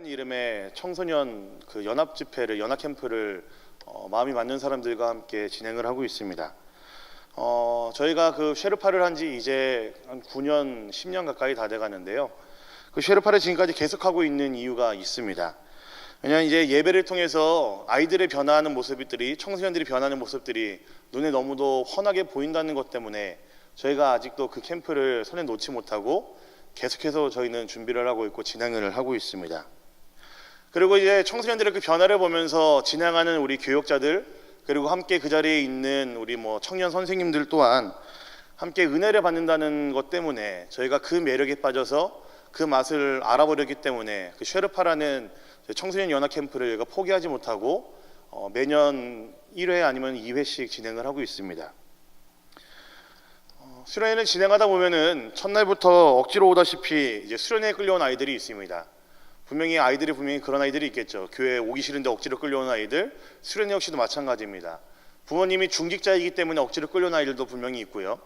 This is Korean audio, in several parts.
이름의 청소년 연합 집회를 연합 캠프를 마음이 맞는 사람들과 함께 진행을 하고 있습니다. 저희가 쉐르파를 한 지 이제 한 9년, 10년 가까이 다 돼가는데요. 쉐르파를 지금까지 계속하고 있는 이유가 있습니다. 왜냐하면 이제 예배를 통해서 아이들의 변화하는 모습들이, 청소년들이 변하는 모습들이 눈에 너무도 훤하게 보인다는 것 때문에 저희가 아직도 그 캠프를 손에 놓지 못하고 계속해서 저희는 준비를 하고 있고 진행을 하고 있습니다. 그리고 이제 청소년들의 그 변화를 보면서 진행하는 우리 교역자들, 그리고 함께 그 자리에 있는 우리 청년 선생님들 또한 함께 은혜를 받는다는 것 때문에 저희가 그 매력에 빠져서 그 맛을 알아보려기 때문에 그 쉐르파라는 청소년 연합 캠프를 저희가 포기하지 못하고 매년 1회 아니면 2회씩 진행을 하고 있습니다. 수련회를 진행하다 보면은 첫날부터 억지로 오다시피 이제 수련회에 끌려온 아이들이 있습니다. 분명히 그런 아이들이 있겠죠. 교회에 오기 싫은데 억지로 끌려오는 아이들, 수련회 역시도 마찬가지입니다. 부모님이 중직자이기 때문에 억지로 끌려온 아이들도 분명히 있고요.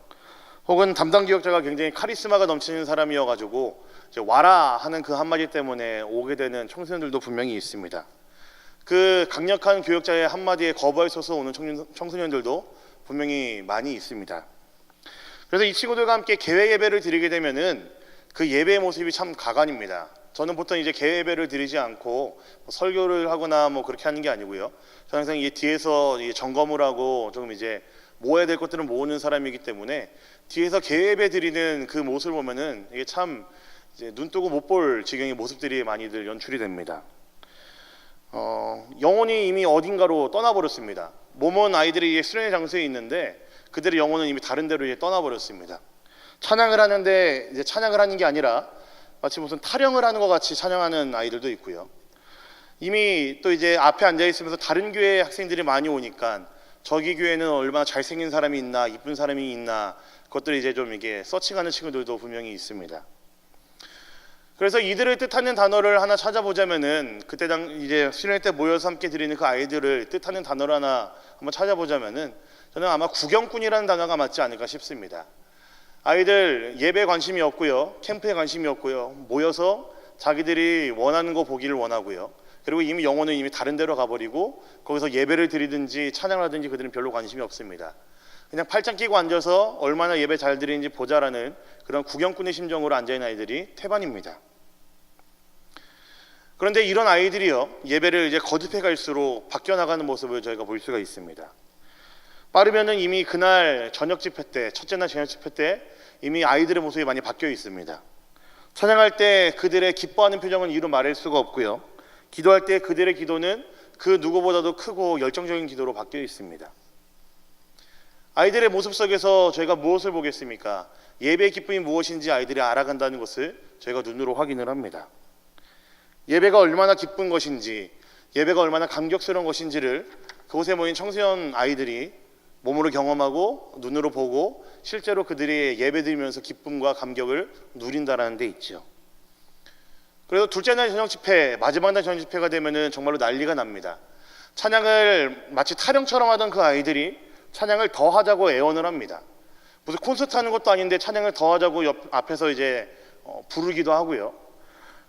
혹은 담당 교역자가 굉장히 카리스마가 넘치는 사람이어가지고 이제 와라 하는 그 한마디 때문에 오게 되는 청소년들도 분명히 있습니다. 그 강력한 교역자의 한마디에 거부할 수 없어 오는 청소년들도 분명히 많이 있습니다. 그래서 이 친구들과 함께 개회 예배를 드리게 되면은 그 예배의 모습이 참 가관입니다. 저는 보통 이제 개회 예배를 드리지 않고 설교를 하거나 그렇게 하는 게 아니고요. 저는 항상 이 뒤에서 점검을 하고 조금 이제 모아야 될 것들을 모으는 사람이기 때문에 뒤에서 개회 예배 드리는 그 모습을 보면은 이게 참 이제 눈 뜨고 못 볼 지경의 모습들이 많이들 연출이 됩니다. 영혼이 이미 어딘가로 떠나버렸습니다. 몸은 아이들이 수련회 장소에 있는데 그들의 영혼은 이미 다른 데로 이제 떠나버렸습니다. 찬양을 하는데 이제 찬양을 하는 게 아니라 마치 무슨 타령을 하는 것 같이 찬양하는 아이들도 있고요. 이미 또 이제 앞에 앉아 있으면서 다른 교회 학생들이 많이 오니까 저기 교회는 얼마나 잘생긴 사람이 있나, 이쁜 사람이 있나, 그것들을 이제 좀 이게 서칭하는 친구들도 분명히 있습니다. 그래서 이들을 뜻하는 단어를 하나 찾아보자면은 그때 이제 수련회 때 모여서 함께 드리는 그 아이들을 뜻하는 단어를 하나 한번 찾아보자면은 저는 아마 구경꾼이라는 단어가 맞지 않을까 싶습니다. 아이들 예배에 관심이 없고요, 캠프에 관심이 없고요, 모여서 자기들이 원하는 거 보기를 원하고요. 그리고 이미 영혼은 이미 다른 데로 가버리고 거기서 예배를 드리든지 찬양을 하든지 그들은 별로 관심이 없습니다. 그냥 팔짱 끼고 앉아서 얼마나 예배 잘 드리는지 보자라는 그런 구경꾼의 심정으로 앉아있는 아이들이 태반입니다. 그런데 이런 아이들이요, 예배를 이제 거듭해 갈수록 바뀌어 나가는 모습을 저희가 볼 수가 있습니다. 빠르면은 이미 그날 저녁 집회 때, 첫째 날 저녁 집회 때 이미 아이들의 모습이 많이 바뀌어 있습니다. 찬양할 때 그들의 기뻐하는 표정은 이루 말할 수가 없고요. 기도할 때 그들의 기도는 그 누구보다도 크고 열정적인 기도로 바뀌어 있습니다. 아이들의 모습 속에서 저희가 무엇을 보겠습니까? 예배의 기쁨이 무엇인지 아이들이 알아간다는 것을 저희가 눈으로 확인을 합니다. 예배가 얼마나 기쁜 것인지, 예배가 얼마나 감격스러운 것인지를 그곳에 모인 청소년 아이들이 몸으로 경험하고 눈으로 보고 실제로 그들이 예배드리면서 기쁨과 감격을 누린다라는 데 있죠. 그래서 둘째 날 저녁 집회, 마지막 날 저녁 집회가 되면은 정말로 난리가 납니다. 찬양을 마치 타령처럼 하던 그 아이들이 찬양을 더 하자고 애원을 합니다. 무슨 콘서트 하는 것도 아닌데 찬양을 더 하자고 앞에서 이제 부르기도 하고요.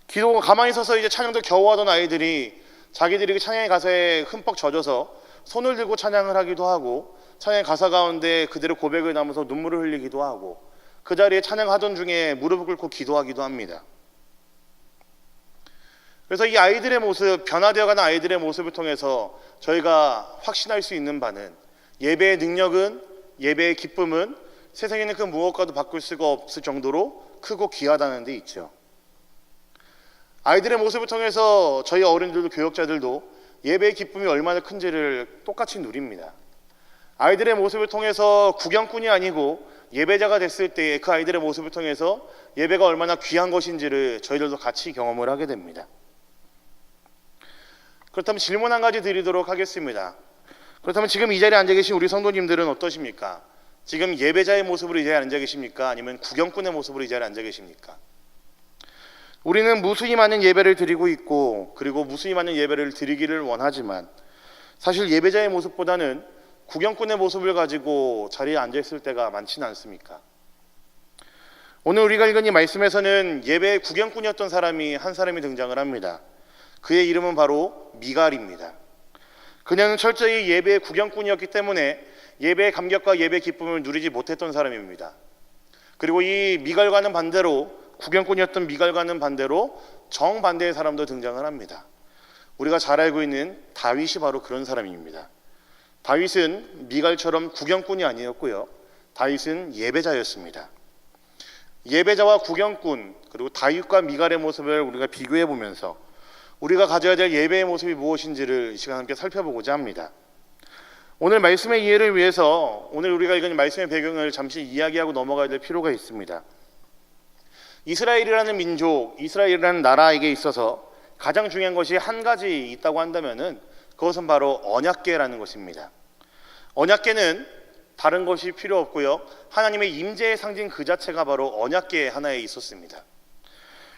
기도 가만히 서서 이제 찬양도 겨우 하던 아이들이 자기들이 그 찬양의 가사에 흠뻑 젖어서 손을 들고 찬양을 하기도 하고 찬양의 가사 가운데 그대로 고백을 나누면서 눈물을 흘리기도 하고 그 자리에 찬양하던 중에 무릎을 꿇고 기도하기도 합니다. 그래서 이 아이들의 모습, 변화되어가는 아이들의 모습을 통해서 저희가 확신할 수 있는 바는 예배의 능력은, 예배의 기쁨은 세상에 있는 그 무엇과도 바꿀 수가 없을 정도로 크고 귀하다는 데 있죠. 아이들의 모습을 통해서 저희 어른들도 교역자들도 예배의 기쁨이 얼마나 큰지를 똑같이 누립니다. 아이들의 모습을 통해서 구경꾼이 아니고 예배자가 됐을 때 그 아이들의 모습을 통해서 예배가 얼마나 귀한 것인지를 저희들도 같이 경험을 하게 됩니다. 그렇다면 질문 한 가지 드리도록 하겠습니다. 그렇다면 지금 이 자리에 앉아 계신 우리 성도님들은 어떠십니까? 지금 예배자의 모습으로 이 자리에 앉아 계십니까? 아니면 구경꾼의 모습으로 이 자리에 앉아 계십니까? 우리는 무수히 많은 예배를 드리고 있고 그리고 무수히 많은 예배를 드리기를 원하지만 사실 예배자의 모습보다는 구경꾼의 모습을 가지고 자리에 앉아있을 때가 많지는 않습니까? 오늘 우리가 읽은 이 말씀에서는 예배의 구경꾼이었던 사람이 한 사람이 등장을 합니다. 그의 이름은 바로 미갈입니다. 그녀는 철저히 예배의 구경꾼이었기 때문에 예배의 감격과 예배의 기쁨을 누리지 못했던 사람입니다. 그리고 이 미갈과는 반대로, 구경꾼이었던 미갈과는 반대로 정반대의 사람도 등장을 합니다. 우리가 잘 알고 있는 다윗이 바로 그런 사람입니다. 다윗은 미갈처럼 구경꾼이 아니었고요, 다윗은 예배자였습니다. 예배자와 구경꾼, 그리고 다윗과 미갈의 모습을 우리가 비교해 보면서 우리가 가져야 될 예배의 모습이 무엇인지를 이 시간 함께 살펴보고자 합니다. 오늘 말씀의 이해를 위해서 오늘 우리가 읽은 말씀의 배경을 잠시 이야기하고 넘어가야 될 필요가 있습니다. 이스라엘이라는 민족, 이스라엘이라는 나라에게 있어서 가장 중요한 것이 한 가지 있다고 한다면은 그것은 바로 언약궤라는 것입니다. 언약궤는 다른 것이 필요 없고요, 하나님의 임재의 상징 그 자체가 바로 언약궤 하나에 있었습니다.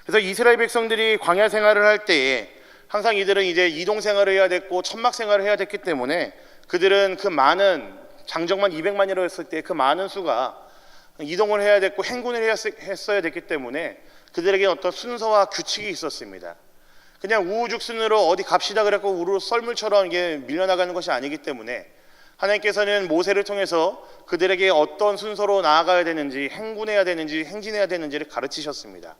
그래서 이스라엘 백성들이 광야 생활을 할 때에 항상 이들은 이제 이동 생활을 해야 됐고 천막 생활을 해야 됐기 때문에 그들은 그 많은, 장정만 200만이라고 했을 때 그 많은 수가 이동을 해야 됐고 행군을 했어야 됐기 때문에 그들에게 어떤 순서와 규칙이 있었습니다. 그냥 우후죽순으로 어디 갑시다 그랬고 우르르 썰물처럼 이게 밀려나가는 것이 아니기 때문에 하나님께서는 모세를 통해서 그들에게 어떤 순서로 나아가야 되는지, 행군해야 되는지, 행진해야 되는지를 가르치셨습니다.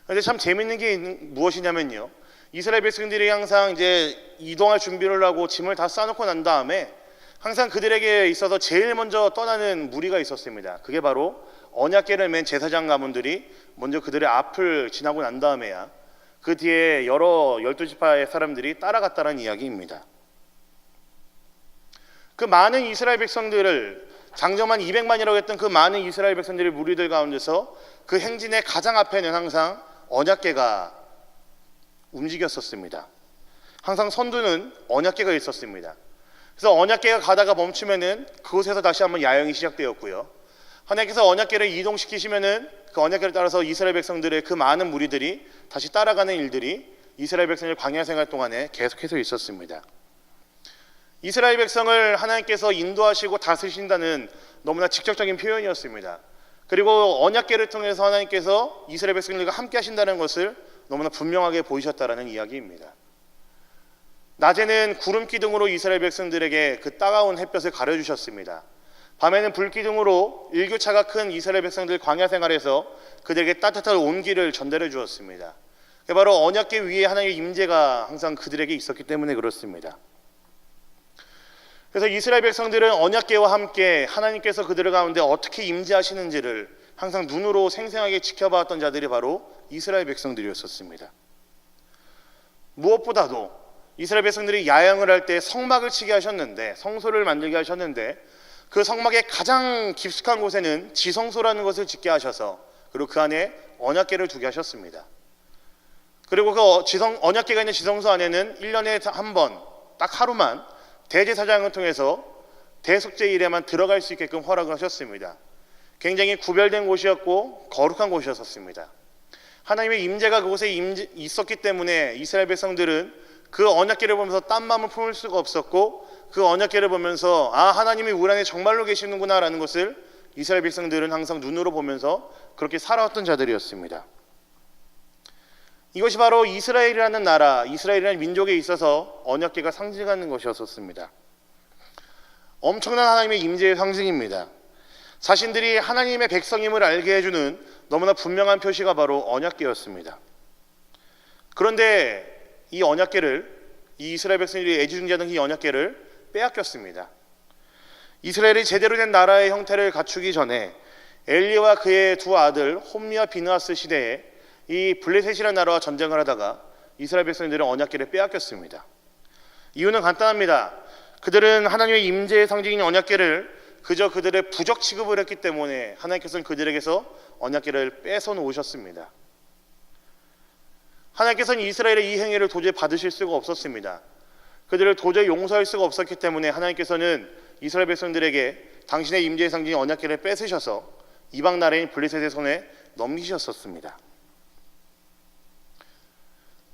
그런데 참 재밌는 게 무엇이냐면요, 이스라엘 백성들이 항상 이제 이동할 준비를 하고 짐을 다 싸놓고 난 다음에 항상 그들에게 있어서 제일 먼저 떠나는 무리가 있었습니다. 그게 바로 언약궤를 맨 제사장 가문들이 먼저 그들의 앞을 지나고 난 다음에야 그 뒤에 여러 12지파의 사람들이 따라갔다는 이야기입니다. 그 많은 이스라엘 백성들을, 장정만 200만이라고 했던 그 많은 이스라엘 백성들의 무리들 가운데서 그 행진의 가장 앞에는 항상 언약궤가 움직였었습니다. 항상 선두는 언약궤가 있었습니다. 그래서 언약궤가 가다가 멈추면은 그곳에서 다시 한번 야영이 시작되었고요, 하나님께서 언약궤를 이동시키시면은 그 언약궤를 따라서 이스라엘 백성들의 그 많은 무리들이 다시 따라가는 일들이 이스라엘 백성의 광야 생활 동안에 계속해서 있었습니다. 이스라엘 백성을 하나님께서 인도하시고 다스리신다는 너무나 직접적인 표현이었습니다. 그리고 언약궤를 통해서 하나님께서 이스라엘 백성들과 함께 하신다는 것을 너무나 분명하게 보이셨다라는 이야기입니다. 낮에는 구름 기둥으로 이스라엘 백성들에게 그 따가운 햇볕을 가려주셨습니다. 밤에는 불 기둥으로 일교차가 큰 이스라엘 백성들 광야 생활에서 그들에게 따뜻한 온기를 전달해 주었습니다. 바로 언약궤 위에 하나님의 임재가 항상 그들에게 있었기 때문에 그렇습니다. 그래서 이스라엘 백성들은 언약궤와 함께 하나님께서 그들 가운데 어떻게 임재하시는지를 항상 눈으로 생생하게 지켜봤던 자들이 바로 이스라엘 백성들이었습니다. 무엇보다도 이스라엘 백성들이 야영을 할 때 성막을 치게 하셨는데, 성소를 만들게 하셨는데 그 성막의 가장 깊숙한 곳에는 지성소라는 것을 짓게 하셔서 그리고 그 안에 언약궤를 두게 하셨습니다. 그리고 그 언약궤가 있는 지성소 안에는 1년에 한 번, 딱 하루만 대제사장을 통해서 대속죄일에만 들어갈 수 있게끔 허락을 하셨습니다. 굉장히 구별된 곳이었고 거룩한 곳이었습니다. 하나님의 임재가 그곳에 있었기 때문에 이스라엘 백성들은 그 언약궤를 보면서 딴 마음을 품을 수가 없었고, 그 언약궤를 보면서 아, 하나님이 우리 안에 정말로 계시는구나 라는 것을 이스라엘 백성들은 항상 눈으로 보면서 그렇게 살아왔던 자들이었습니다. 이것이 바로 이스라엘이라는 나라, 이스라엘이라는 민족에 있어서 언약궤가 상징하는 것이었습니다. 엄청난 하나님의 임재의 상징입니다. 자신들이 하나님의 백성임을 알게 해주는 너무나 분명한 표시가 바로 언약궤였습니다. 그런데 이 언약궤를, 이 이스라엘 백성들이 애지중지하던 이 언약궤를 빼앗겼습니다. 이스라엘이 제대로 된 나라의 형태를 갖추기 전에 엘리와 그의 두 아들 홈리와 비느하스 시대에 이 블레셋이라는 나라와 전쟁을 하다가 이스라엘 백성들은 언약궤를 빼앗겼습니다. 이유는 간단합니다. 그들은 하나님의 임재의 상징인 언약궤를 그저 그들의 부적 취급을 했기 때문에 하나님께서는 그들에게서 언약궤를 뺏어 놓으셨습니다. 하나님께서는 이스라엘의 이 행위를 도저히 받으실 수가 없었습니다. 그들을 도저히 용서할 수가 없었기 때문에 하나님께서는 이스라엘 백성들에게 당신의 임재의 상징인 언약궤를 뺏으셔서 이방 나라인 블레셋의 손에 넘기셨었습니다.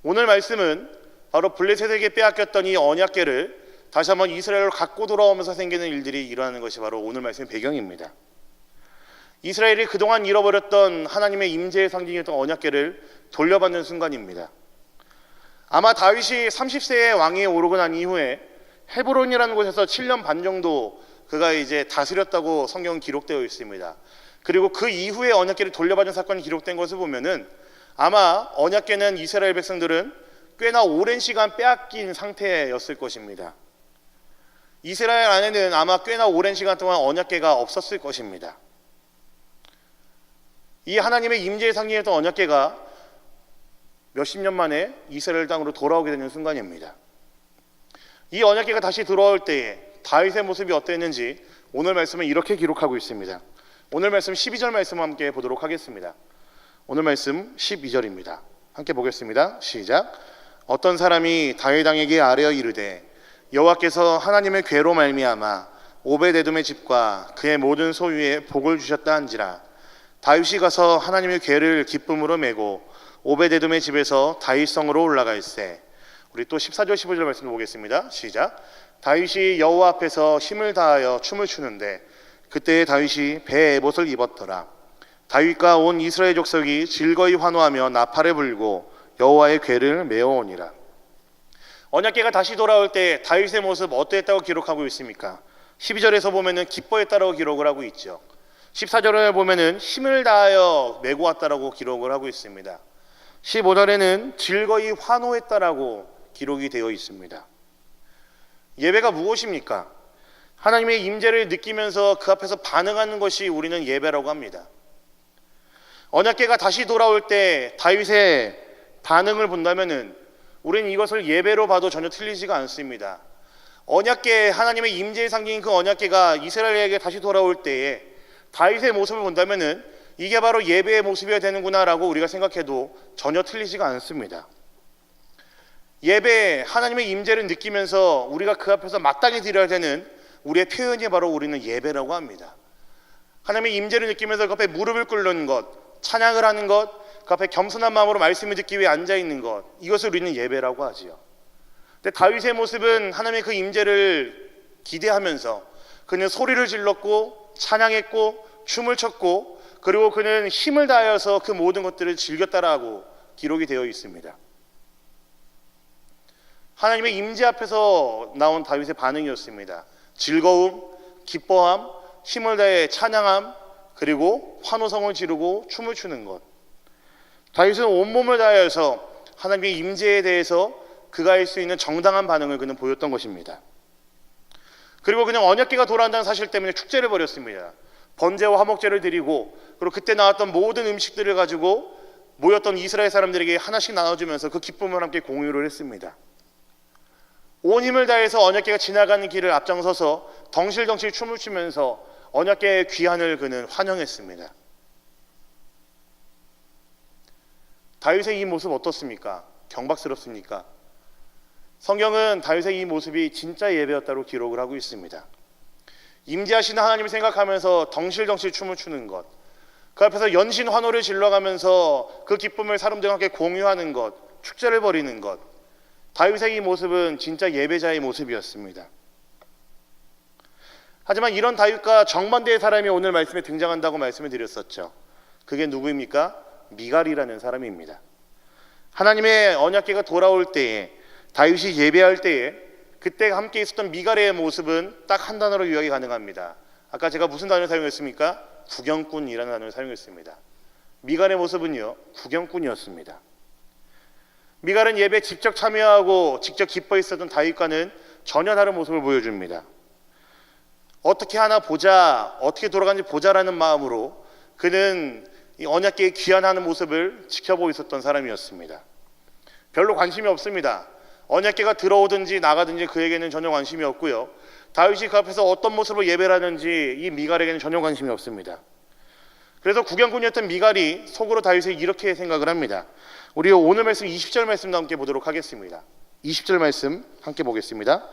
오늘 말씀은 바로 블레셋에게 빼앗겼던 이 언약궤를 다시 한번 이스라엘로 갖고 돌아오면서 생기는 일들이 일어나는 것이 바로 오늘 말씀의 배경입니다. 이스라엘이 그동안 잃어버렸던 하나님의 임재의 상징이었던 언약궤를 돌려받는 순간입니다. 아마 다윗이 30세의 왕위에 오르고 난 이후에 헤브론이라는 곳에서 7년 반 정도 그가 이제 다스렸다고 성경은 기록되어 있습니다. 그리고 그 이후에 언약궤를 돌려받은 사건이 기록된 것을 보면은 아마 언약궤는 이스라엘 백성들은 꽤나 오랜 시간 빼앗긴 상태였을 것입니다. 이스라엘 안에는 아마 꽤나 오랜 시간 동안 언약궤가 없었을 것입니다. 이 하나님의 임재의 상징이었던 언약궤가 몇십 년 만에 이스라엘 땅으로 돌아오게 되는 순간입니다. 이 언약궤가 다시 돌아올 때에 다윗의 모습이 어땠는지 오늘 말씀은 이렇게 기록하고 있습니다. 오늘 말씀 12절 말씀 함께 보도록 하겠습니다. 오늘 말씀 12절입니다. 함께 보겠습니다. 시작. 어떤 사람이 다윗 왕에게 아뢰어 이르되 여호와께서 하나님의 궤로 말미암아 오벳에돔의 집과 그의 모든 소유에 복을 주셨다 한지라. 다윗이 가서 하나님의 궤를 기쁨으로 메고 오벳에돔의 집에서 다윗성으로 올라갈세. 우리 또 14절 15절 말씀을 보겠습니다. 시작. 다윗이 여호와 앞에서 힘을 다하여 춤을 추는데 그때에 다윗이 배에 에봇을 입었더라. 다윗과 온 이스라엘 족속이 즐거이 환호하며 나팔을 불고 여호와의 궤를 메어오니라. 언약궤가 다시 돌아올 때 다윗의 모습 어떠했다고 기록하고 있습니까? 12절에서 보면은 기뻐했다라고 기록을 하고 있죠. 14절에 보면은 힘을 다하여 메고 왔다라고 기록을 하고 있습니다. 15절에는 즐거이 환호했다라고 기록이 되어 있습니다. 예배가 무엇입니까? 하나님의 임재를 느끼면서 그 앞에서 반응하는 것이 우리는 예배라고 합니다. 언약궤가 다시 돌아올 때 다윗의 반응을 본다면은 우리는 이것을 예배로 봐도 전혀 틀리지가 않습니다. 언약궤, 하나님의 임재의 상징인 그 언약궤가 이스라엘에게 다시 돌아올 때에 다윗의 모습을 본다면은 이게 바로 예배의 모습이어야 되는구나라고 우리가 생각해도 전혀 틀리지가 않습니다. 예배, 하나님의 임재를 느끼면서 우리가 그 앞에서 마땅히 드려야 되는 우리의 표현이 바로 우리는 예배라고 합니다. 하나님의 임재를 느끼면서 그 앞에 무릎을 꿇는 것, 찬양을 하는 것, 그 앞에 겸손한 마음으로 말씀을 듣기 위해 앉아있는 것, 이것을 우리는 예배라고 하지요. 근데 다윗의 모습은 하나님의 그 임재를 기대하면서 그는 소리를 질렀고 찬양했고 춤을 췄고 그리고 그는 힘을 다하여서 그 모든 것들을 즐겼다라고 기록이 되어 있습니다. 하나님의 임재 앞에서 나온 다윗의 반응이었습니다. 즐거움, 기뻐함, 힘을 다해 찬양함, 그리고 환호성을 지르고 춤을 추는 것. 다윗은 온몸을 다하여서 하나님의 임재에 대해서 그가 할 수 있는 정당한 반응을 그는 보였던 것입니다. 그리고 그냥 언약궤가 돌아온다는 사실 때문에 축제를 벌였습니다. 번제와 화목제를 드리고 그리고 그때 나왔던 모든 음식들을 가지고 모였던 이스라엘 사람들에게 하나씩 나눠주면서 그 기쁨을 함께 공유를 했습니다. 온 힘을 다해서 언약궤가 지나가는 길을 앞장서서 덩실덩실 춤을 추면서 언약궤의 귀환을 그는 환영했습니다. 다윗의 이 모습 어떻습니까? 경박스럽습니까? 성경은 다윗의 이 모습이 진짜 예배였다고 기록을 하고 있습니다. 임재하시는 하나님을 생각하면서 덩실덩실 춤을 추는 것, 그 앞에서 연신 환호를 질러가면서 그 기쁨을 사람들과 함께 공유하는 것, 축제를 벌이는 것, 다윗의 이 모습은 진짜 예배자의 모습이었습니다. 하지만 이런 다윗과 정반대의 사람이 오늘 말씀에 등장한다고 말씀을 드렸었죠. 그게 누구입니까? 미갈이라는 사람입니다. 하나님의 언약궤가 돌아올 때에 다윗이 예배할 때에 그때 함께 있었던 미갈의 모습은 딱 한 단어로 요약이 가능합니다. 아까 제가 무슨 단어를 사용했습니까? 구경꾼이라는 단어를 사용했습니다. 미갈의 모습은요, 구경꾼이었습니다. 미갈은 예배에 직접 참여하고 직접 기뻐했었던 다윗과는 전혀 다른 모습을 보여줍니다. 어떻게 하나 보자, 어떻게 돌아가는지 보자라는 마음으로 그는 이 언약궤에 귀환하는 모습을 지켜보고 있었던 사람이었습니다. 별로 관심이 없습니다. 언약궤가 들어오든지 나가든지 그에게는 전혀 관심이 없고요. 다윗이 그 앞에서 어떤 모습으로 예배를 하는지 이 미갈에게는 전혀 관심이 없습니다. 그래서 구경꾼이었던 미갈이 속으로 다윗을 이렇게 생각을 합니다. 우리 오늘 말씀 20절 말씀도 함께 보도록 하겠습니다. 20절 말씀 함께 보겠습니다.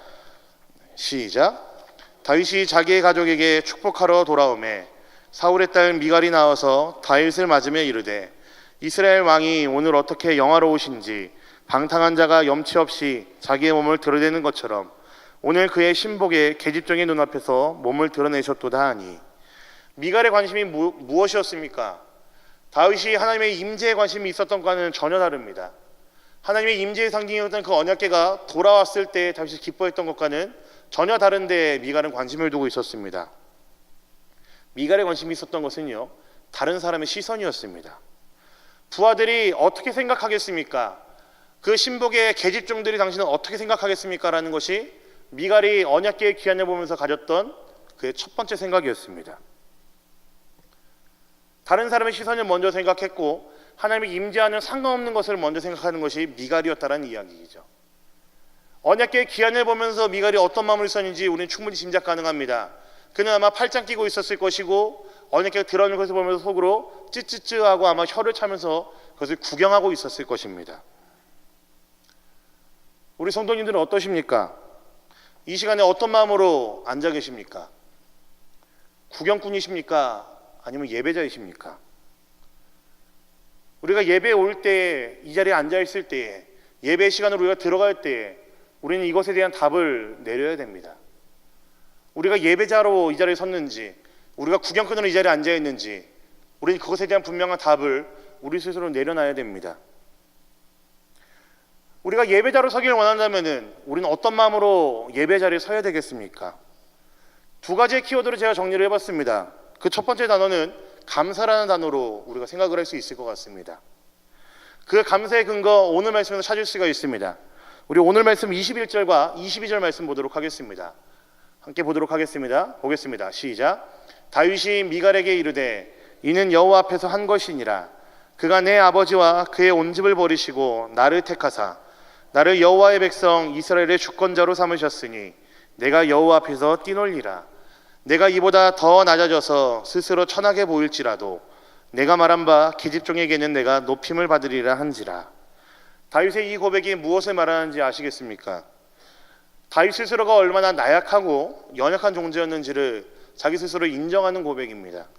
시작. 다윗이 자기의 가족에게 축복하러 돌아오매 사울의 딸 미갈이 나와서 다윗을 맞으며 이르되 이스라엘 왕이 오늘 어떻게 영화로우신지 방탕한 자가 염치 없이 자기의 몸을 드러내는 것처럼 오늘 그의 신복의 계집종의 눈앞에서 몸을 드러내셨도다 하니. 미갈의 관심이 무엇이었습니까? 다윗이 하나님의 임재에 관심이 있었던 것과는 전혀 다릅니다. 하나님의 임재의 상징이었던 그 언약궤가 돌아왔을 때 다윗이 기뻐했던 것과는 전혀 다른데 미갈은 관심을 두고 있었습니다. 미갈의 관심이 있었던 것은요, 다른 사람의 시선이었습니다. 부하들이 어떻게 생각하겠습니까? 그 신복의 계집종들이 당신은 어떻게 생각하겠습니까? 라는 것이 미갈이 언약궤의 귀환을 보면서 가졌던 그의 첫 번째 생각이었습니다. 다른 사람의 시선을 먼저 생각했고 하나님의 임재와는 상관없는 것을 먼저 생각하는 것이 미갈이었다는 이야기이죠. 언약궤의 귀환을 보면서 미갈이 어떤 마음을 있었는지 우리는 충분히 짐작 가능합니다. 그는 아마 팔짱 끼고 있었을 것이고 언약궤가 드러나는 것을 보면서 속으로 찌찌찌하고 아마 혀를 차면서 그것을 구경하고 있었을 것입니다. 우리 성도님들은 어떠십니까? 이 시간에 어떤 마음으로 앉아 계십니까? 구경꾼이십니까? 아니면 예배자이십니까? 우리가 예배에 올 때, 이 자리에 앉아 있을 때에, 예배 시간으로 우리가 들어갈 때에 우리는 이것에 대한 답을 내려야 됩니다. 우리가 예배자로 이 자리에 섰는지, 우리가 구경꾼으로 이 자리에 앉아 있는지, 우리는 그것에 대한 분명한 답을 우리 스스로 내려놔야 됩니다. 우리가 예배자로 서기를 원한다면 우리는 어떤 마음으로 예배 자리에 서야 되겠습니까? 두 가지의 키워드를 제가 정리를 해봤습니다. 그 첫 번째 단어는 감사라는 단어로 우리가 생각을 할 수 있을 것 같습니다. 그 감사의 근거 오늘 말씀에서 찾을 수가 있습니다. 우리 오늘 말씀 21절과 22절 말씀 보도록 하겠습니다. 함께 보도록 하겠습니다. 보겠습니다. 시작. 다윗이 미갈에게 이르되 이는 여호와 앞에서 한 것이니라. 그가 내 아버지와 그의 온 집을 버리시고 나를 택하사 나를 여호와의 백성 이스라엘의 주권자로 삼으셨으니 내가 여호와 앞에서 뛰놀리라. 내가 이보다 더 낮아져서 스스로 천하게 보일지라도 내가 말한 바 계집종에게는 내가 높임을 받으리라 한지라. 다윗의 이 고백이 무엇을 말하는지 아시겠습니까? 다윗 스스로가 얼마나 나약하고 연약한 존재였는지를 자기 스스로 인정하는 고백입니다.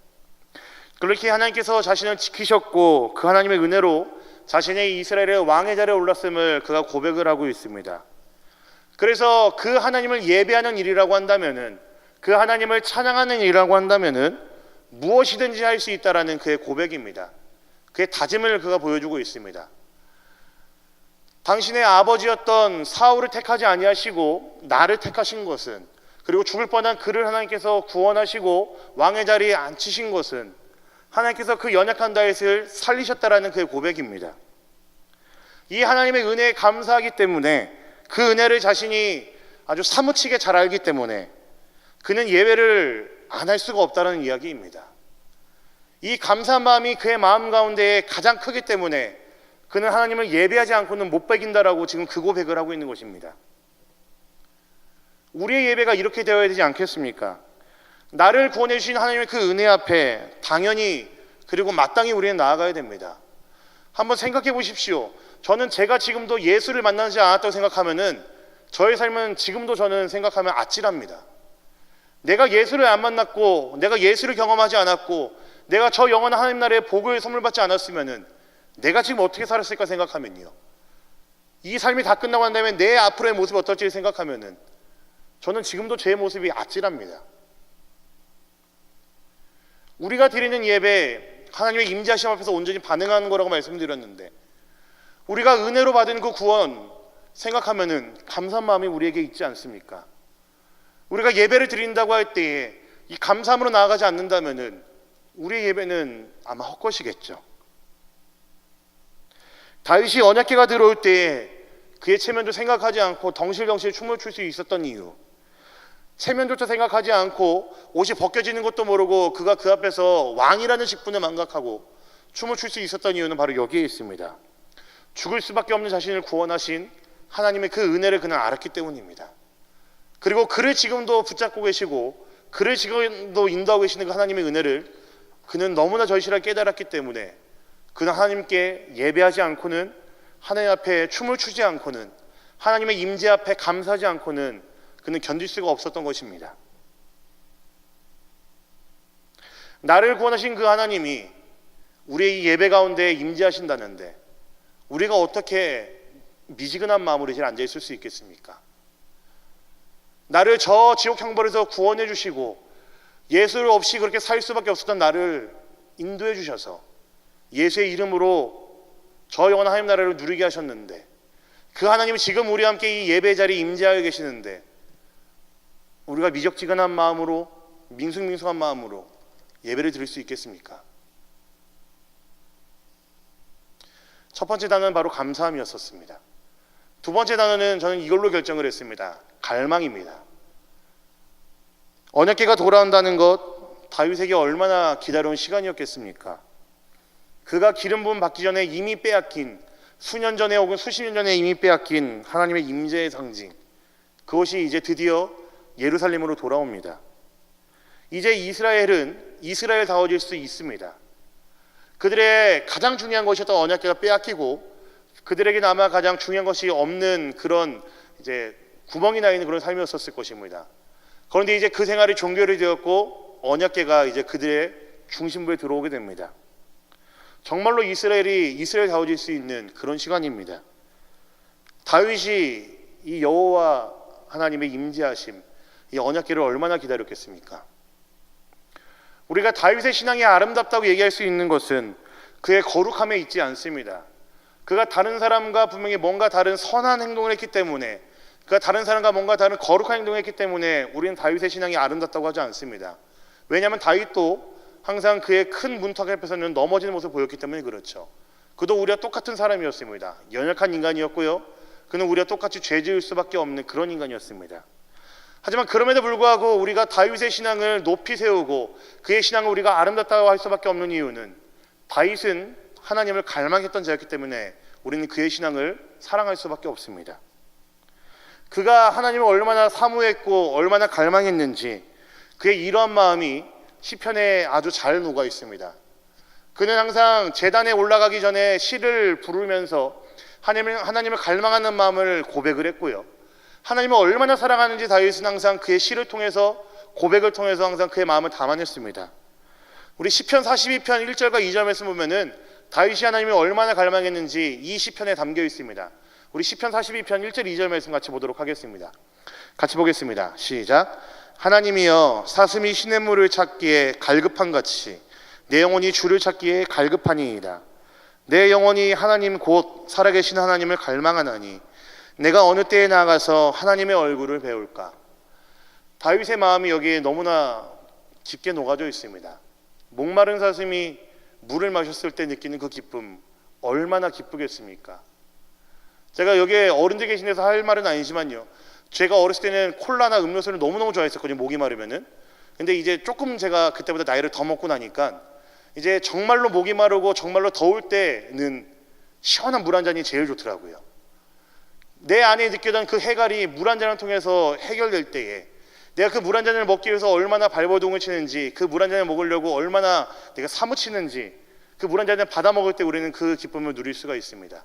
그렇게 하나님께서 자신을 지키셨고 그 하나님의 은혜로 자신의 이스라엘의 왕의 자리에 올랐음을 그가 고백을 하고 있습니다. 그래서 그 하나님을 예배하는 일이라고 한다면은, 그 하나님을 찬양하는 일이라고 한다면은 무엇이든지 할 수 있다라는 그의 고백입니다. 그의 다짐을 그가 보여주고 있습니다. 당신의 아버지였던 사울을 택하지 아니하시고 나를 택하신 것은, 그리고 죽을 뻔한 그를 하나님께서 구원하시고 왕의 자리에 앉히신 것은 하나님께서 그 연약한 다윗을 살리셨다라는 그의 고백입니다. 이 하나님의 은혜에 감사하기 때문에, 그 은혜를 자신이 아주 사무치게 잘 알기 때문에 그는 예배를 안 할 수가 없다는 이야기입니다. 이 감사한 마음이 그의 마음 가운데 가장 크기 때문에 그는 하나님을 예배하지 않고는 못 배긴다라고 지금 그 고백을 하고 있는 것입니다. 우리의 예배가 이렇게 되어야 되지 않겠습니까? 나를 구원해 주신 하나님의 그 은혜 앞에 당연히 그리고 마땅히 우리는 나아가야 됩니다. 한번 생각해 보십시오. 저는 제가 지금도 예수를 만나지 않았다고 생각하면은 저의 삶은 지금도 저는 생각하면 아찔합니다. 내가 예수를 안 만났고 내가 예수를 경험하지 않았고 내가 저 영원한 하나님 나라의 복을 선물 받지 않았으면은 내가 지금 어떻게 살았을까 생각하면요, 이 삶이 다 끝나고 난 다음에 내 앞으로의 모습이 어떨지 생각하면은 저는 지금도 제 모습이 아찔합니다. 우리가 드리는 예배, 하나님의 임재하심 앞에서 온전히 반응하는 거라고 말씀드렸는데, 우리가 은혜로 받은 그 구원 생각하면은 감사한 마음이 우리에게 있지 않습니까? 우리가 예배를 드린다고 할 때에 이 감사함으로 나아가지 않는다면은 우리의 예배는 아마 헛것이겠죠. 다윗이 언약궤가 들어올 때에 그의 체면도 생각하지 않고 덩실덩실 춤을 출 수 있었던 이유, 체면조차 생각하지 않고 옷이 벗겨지는 것도 모르고 그가 그 앞에서 왕이라는 직분을 망각하고 춤을 출 수 있었던 이유는 바로 여기에 있습니다. 죽을 수밖에 없는 자신을 구원하신 하나님의 그 은혜를 그는 알았기 때문입니다. 그리고 그를 지금도 붙잡고 계시고 그를 지금도 인도하고 계시는 그 하나님의 은혜를 그는 너무나 절실하게 깨달았기 때문에 그는 하나님께 예배하지 않고는, 하나님 앞에 춤을 추지 않고는, 하나님의 임재 앞에 감사하지 않고는 그는 견딜 수가 없었던 것입니다. 나를 구원하신 그 하나님이 우리의 이 예배 가운데 임재하신다는데 우리가 어떻게 미지근한 마음으로 이제 앉아 있을 수 있겠습니까? 나를 저 지옥 형벌에서 구원해 주시고 예수 없이 그렇게 살 수밖에 없었던 나를 인도해 주셔서 예수의 이름으로 저 영원한 하나님 나라를 누리게 하셨는데 그 하나님이 지금 우리와 함께 이 예배 자리에 임재하여 계시는데 우리가 미적지근한 마음으로, 밍숭밍숭한 마음으로 예배를 드릴 수 있겠습니까? 첫 번째 단어는 바로 감사함이었었습니다. 두 번째 단어는 저는 이걸로 결정을 했습니다. 갈망입니다. 언약궤가 돌아온다는 것, 다윗에게 얼마나 기다려온 시간이었겠습니까? 그가 기름 부음 받기 전에 이미 빼앗긴, 수년 전에 혹은 수십 년 전에 이미 빼앗긴 하나님의 임재의 상징, 그것이 이제 드디어 예루살렘으로 돌아옵니다. 이제 이스라엘은 이스라엘다워질 수 있습니다. 그들의 가장 중요한 것이었던 언약궤가 빼앗기고 그들에게 아마 가장 중요한 것이 없는 그런 이제 구멍이 나 있는 그런 삶이었을 것입니다. 그런데 이제 그 생활이 종결이 되었고 언약궤가 이제 그들의 중심부에 들어오게 됩니다. 정말로 이스라엘이 이스라엘다워질 수 있는 그런 시간입니다. 다윗이 이 여호와 하나님의 임재하심, 이 언약궤를 얼마나 기다렸겠습니까? 우리가 다윗의 신앙이 아름답다고 얘기할 수 있는 것은 그의 거룩함에 있지 않습니다. 그가 다른 사람과 분명히 뭔가 다른 선한 행동을 했기 때문에, 그가 다른 사람과 뭔가 다른 거룩한 행동을 했기 때문에 우리는 다윗의 신앙이 아름답다고 하지 않습니다. 왜냐하면 다윗도 항상 그의 큰 문턱 앞에서는 넘어지는 모습을 보였기 때문에 그렇죠. 그도 우리와 똑같은 사람이었습니다. 연약한 인간이었고요, 그는 우리와 똑같이 죄 지을 수밖에 없는 그런 인간이었습니다. 하지만 그럼에도 불구하고 우리가 다윗의 신앙을 높이 세우고 그의 신앙을 우리가 아름답다고 할 수밖에 없는 이유는 다윗은 하나님을 갈망했던 자였기 때문에 우리는 그의 신앙을 사랑할 수밖에 없습니다. 그가 하나님을 얼마나 사모했고 얼마나 갈망했는지 그의 이러한 마음이 시편에 아주 잘 녹아 있습니다. 그는 항상 제단에 올라가기 전에 시를 부르면서 하나님을 갈망하는 마음을 고백을 했고요, 하나님을 얼마나 사랑하는지 다윗은 항상 그의 시를 통해서, 고백을 통해서 항상 그의 마음을 담아냈습니다. 우리 시편 42편 1절과 2절 말씀 보면은 다윗이 하나님을 얼마나 갈망했는지 이 시편에 담겨 있습니다. 우리 시편 42편 1절 2절 말씀 같이 보도록 하겠습니다. 같이 보겠습니다. 시작. 하나님이여, 사슴이 시냇물을 찾기에 갈급한 같이 내 영혼이 주를 찾기에 갈급하니이다. 내 영혼이 하나님 곧 살아계신 하나님을 갈망하나니 내가 어느 때에 나아가서 하나님의 얼굴을 배울까. 다윗의 마음이 여기에 너무나 깊게 녹아져 있습니다. 목마른 사슴이 물을 마셨을 때 느끼는 그 기쁨, 얼마나 기쁘겠습니까? 제가 여기에 어른들 계신 데서 할 말은 아니지만요, 제가 어렸을 때는 콜라나 음료수를 너무너무 좋아했었거든요, 목이 마르면은. 근데 이제 조금 제가 그때보다 나이를 더 먹고 나니까 이제 정말로 목이 마르고 정말로 더울 때는 시원한 물 한 잔이 제일 좋더라고요. 내 안에 느끼던 그 해갈이 물 한 잔을 통해서 해결될 때에 내가 그 물 한 잔을 먹기 위해서 얼마나 발버둥을 치는지, 그 물 한 잔을 먹으려고 얼마나 내가 사무치는지, 그 물 한 잔을 받아 먹을 때 우리는 그 기쁨을 누릴 수가 있습니다.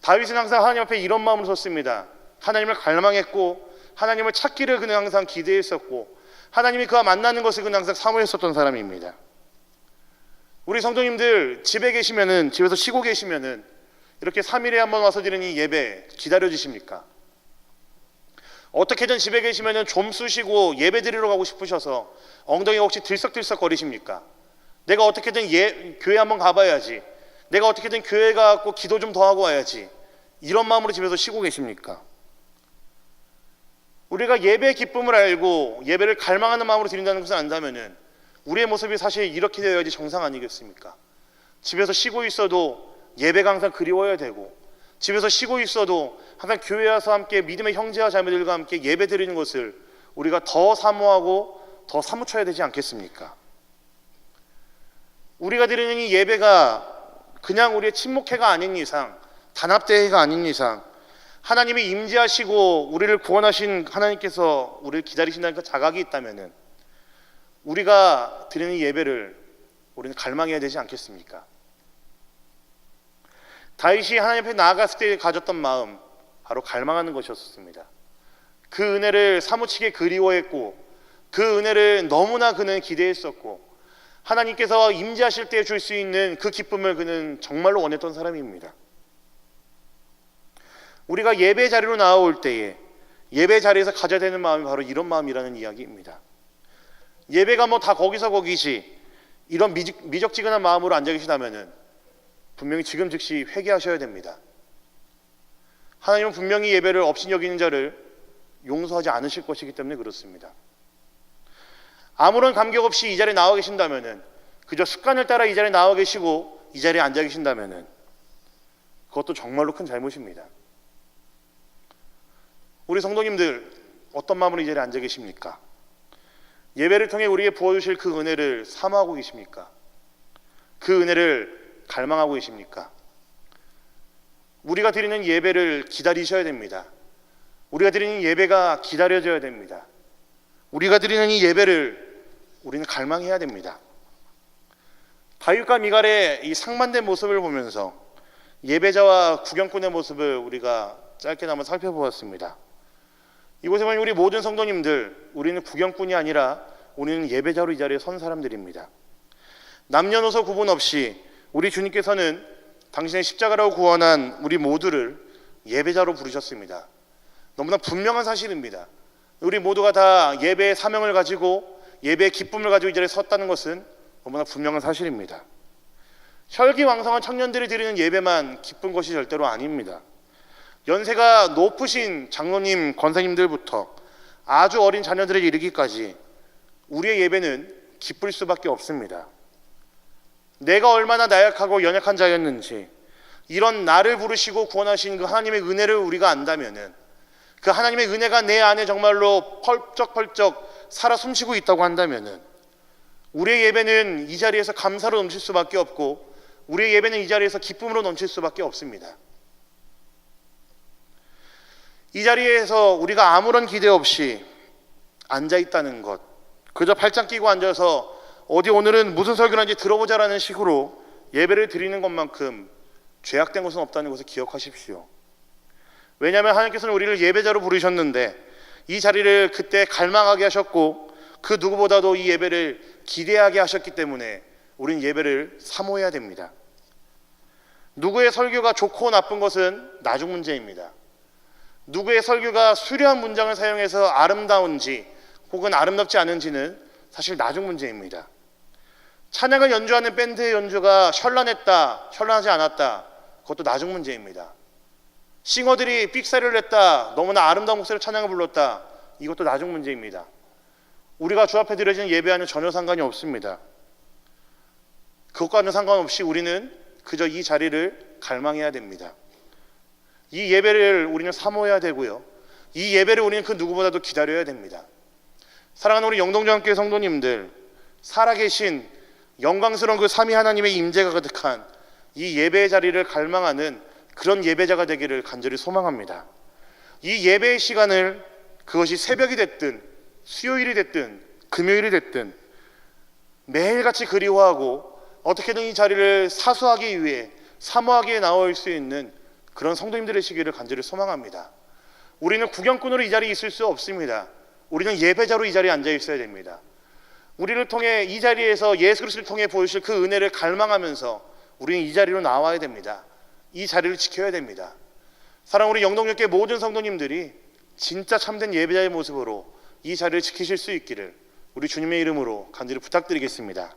다윗은 항상 하나님 앞에 이런 마음으로 섰습니다. 하나님을 갈망했고 하나님을 찾기를 그는 항상 기대했었고 하나님이 그와 만나는 것을 그는 항상 사모했었던 사람입니다. 우리 성도님들 집에 계시면은, 집에서 쉬고 계시면은 이렇게 3일에 한번 와서 드리는 이 예배 기다려지십니까? 어떻게든 집에 계시면은 좀 쑤시고 예배 드리러 가고 싶으셔서 엉덩이가 혹시 들썩들썩 거리십니까? 내가 어떻게든 교회 한번 가봐야지, 내가 어떻게든 교회 가고 기도 좀 더 하고 와야지, 이런 마음으로 집에서 쉬고 계십니까? 우리가 예배의 기쁨을 알고 예배를 갈망하는 마음으로 드린다는 것을 안다면은 우리의 모습이 사실 이렇게 되어야지 정상 아니겠습니까? 집에서 쉬고 있어도 예배가 항상 그리워야 되고, 집에서 쉬고 있어도 항상 교회 와서 함께 믿음의 형제와 자매들과 함께 예배 드리는 것을 우리가 더 사모하고 더 사무쳐야 되지 않겠습니까? 우리가 드리는 이 예배가 그냥 우리의 친목회가 아닌 이상, 단합대회가 아닌 이상, 하나님이 임재하시고 우리를 구원하신 하나님께서 우리를 기다리신다는 그 자각이 있다면은 우리가 드리는 이 예배를 우리는 갈망해야 되지 않겠습니까? 다윗이 하나님 앞에 나아갔을 때 가졌던 마음, 바로 갈망하는 것이었습니다. 그 은혜를 사무치게 그리워했고 그 은혜를 너무나 그는 기대했었고 하나님께서 임재하실 때 줄 수 있는 그 기쁨을 그는 정말로 원했던 사람입니다. 우리가 예배 자리로 나올 때에 예배 자리에서 가져야 되는 마음이 바로 이런 마음이라는 이야기입니다. 예배가 뭐 다 거기서 거기지, 이런 미적지근한 마음으로 앉아 계시다면은 분명히 지금 즉시 회개하셔야 됩니다. 하나님은 분명히 예배를 업신 여기는 자를 용서하지 않으실 것이기 때문에 그렇습니다. 아무런 감격 없이 이 자리에 나와 계신다면은, 그저 습관을 따라 이 자리에 나와 계시고 이 자리에 앉아 계신다면은 그것도 정말로 큰 잘못입니다. 우리 성도님들 어떤 마음으로 이 자리에 앉아 계십니까? 예배를 통해 우리에게 부어주실 그 은혜를 사모하고 계십니까? 그 은혜를 갈망하고 계십니까? 우리가 드리는 예배를 기다리셔야 됩니다. 우리가 드리는 예배가 기다려져야 됩니다. 우리가 드리는 이 예배를 우리는 갈망해야 됩니다. 다윗과 미갈의 이 상반된 모습을 보면서 예배자와 구경꾼의 모습을 우리가 짧게나마 살펴보았습니다. 이곳에 보면 우리 모든 성도님들, 우리는 구경꾼이 아니라 우리는 예배자로 이 자리에 선 사람들입니다. 남녀노소 구분 없이 우리 주님께서는 당신의 십자가로 구원한 우리 모두를 예배자로 부르셨습니다. 너무나 분명한 사실입니다. 우리 모두가 다 예배의 사명을 가지고 예배의 기쁨을 가지고 이 자리에 섰다는 것은 너무나 분명한 사실입니다. 혈기왕성한 청년들이 드리는 예배만 기쁜 것이 절대로 아닙니다. 연세가 높으신 장로님, 권사님들부터 아주 어린 자녀들에 이르기까지 우리의 예배는 기쁠 수밖에 없습니다. 내가 얼마나 나약하고 연약한 자였는지, 이런 나를 부르시고 구원하신 그 하나님의 은혜를 우리가 안다면은, 그 하나님의 은혜가 내 안에 정말로 펄쩍펄쩍 살아 숨쉬고 있다고 한다면은, 우리의 예배는 이 자리에서 감사로 넘칠 수밖에 없고, 우리의 예배는 이 자리에서 기쁨으로 넘칠 수밖에 없습니다. 이 자리에서 우리가 아무런 기대 없이 앉아 있다는 것, 그저 팔짱 끼고 앉아서 어디 오늘은 무슨 설교를 하는지 들어보자라는 식으로 예배를 드리는 것만큼 죄악된 것은 없다는 것을 기억하십시오. 왜냐하면 하나님께서는 우리를 예배자로 부르셨는데 이 자리를 그때 갈망하게 하셨고, 그 누구보다도 이 예배를 기대하게 하셨기 때문에 우리는 예배를 사모해야 됩니다. 누구의 설교가 좋고 나쁜 것은 나중 문제입니다. 누구의 설교가 수려한 문장을 사용해서 아름다운지 혹은 아름답지 않은지는 사실 나중 문제입니다. 찬양을 연주하는 밴드의 연주가 현란했다, 현란하지 않았다, 그것도 나중 문제입니다. 싱어들이 삑사리를 냈다, 너무나 아름다운 목소리로 찬양을 불렀다, 이것도 나중 문제입니다. 우리가 주 앞에 드려지는 예배와는 전혀 상관이 없습니다. 그것과는 상관없이 우리는 그저 이 자리를 갈망해야 됩니다. 이 예배를 우리는 사모해야 되고요, 이 예배를 우리는 그 누구보다도 기다려야 됩니다. 사랑하는 우리 영동정교회 성도님들, 살아계신 영광스러운 그 삼위 하나님의 임재가 가득한 이 예배의 자리를 갈망하는 그런 예배자가 되기를 간절히 소망합니다. 이 예배의 시간을, 그것이 새벽이 됐든 수요일이 됐든 금요일이 됐든 매일같이 그리워하고 어떻게든 이 자리를 사수하기 위해, 사모하기 위해 나올 수 있는 그런 성도님들의 시기를 간절히 소망합니다. 우리는 구경꾼으로 이 자리에 있을 수 없습니다. 우리는 예배자로 이 자리에 앉아 있어야 됩니다. 우리를 통해 이 자리에서 예수 그리스도를 통해 보여주실 그 은혜를 갈망하면서 우리는 이 자리로 나와야 됩니다. 이 자리를 지켜야 됩니다. 사랑하는 우리 영동역교회 모든 성도님들이 진짜 참된 예배자의 모습으로 이 자리를 지키실 수 있기를 우리 주님의 이름으로 간절히 부탁드리겠습니다.